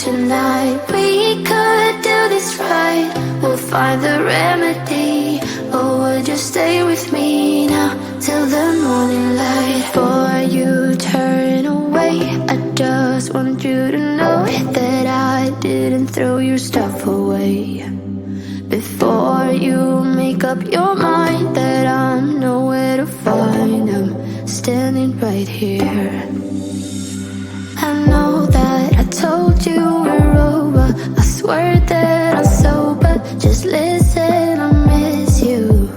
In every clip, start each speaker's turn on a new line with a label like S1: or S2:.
S1: tonight. We could do this right, we'll find the remedy. Or would you stay with me now till the morning light? Before you turn away, I just want you to know that I didn't throw your stuff away. Before you make up your mind that I'm nowhere to find, I'm standing right here. I know that I told you we're over, I swear that I'm sober. Just listen, I miss you.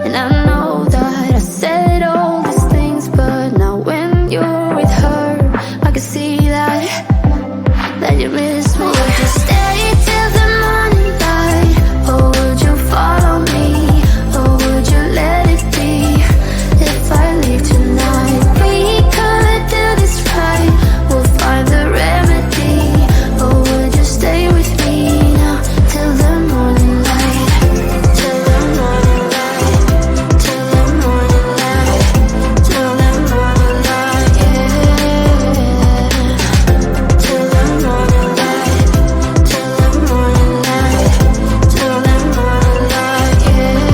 S1: And I know that I said all these things, but now when you're with her, I can see that you miss me. Would you stay till the morning light, or would you follow me, or would you let it be? If I leave tonight, we could do this right, we'll find the remedy. Or would you stay with me now till the morning light? Till the morning light, till the morning light, till the morning light, yeah. Till the morning light, till the morning light, till the morning light, yeah.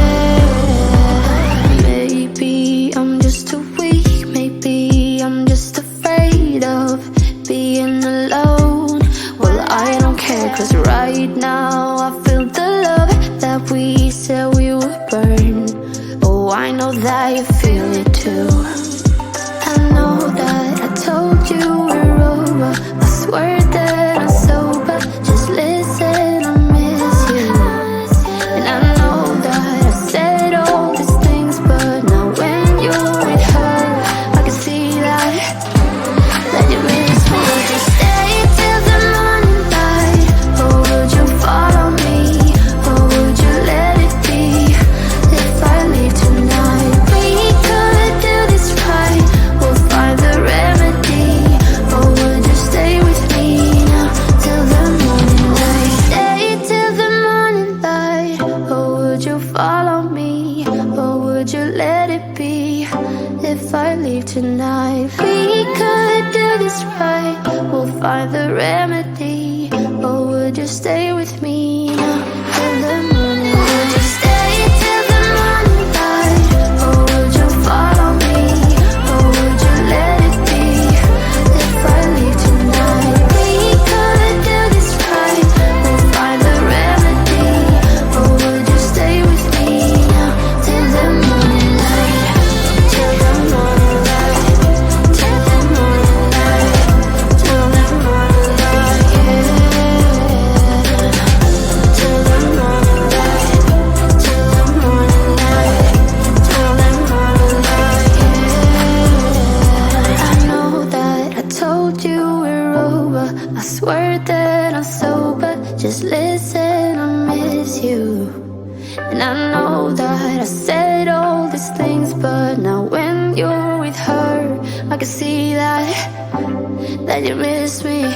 S1: Maybe I'm just too weak, maybe I'm just afraid of being alone. Well, I don't care, 'cause right now I feel the love that we said we would burn. Oh, I know that you feel it too. I know that I told you we're over, I swear that I'm sober. Just listen, I miss you. And I know that I said all these things, but now when you're with her, I can see that you miss me. Would you stay till the morning light, or would you follow me, or would you let it be? If I leave tonight, we could do this right, we'll find the remedy. Or would you stay with me now till the morning light? Stay till the morning light, or would you follow me, or would you let it be? If I leave tonight, we could do this right, we'll find the remedy. Or would you stay with me now till the morning light? Would you stay till the morning light, or would you follow me, or would you let it be? If I leave tonight, we could do this right, we'll find the remedy. Or would you stay with me now till the morning light? Till the morning light, till the morning light, till the morning light, yeah. Till the morning light, till the morning light, till the morning light, yeah. I know that I told you we're over, I swear that I'm sober. Just listen, I miss you. And I know that I said all these things, but now when you're with her, I can see that you miss me.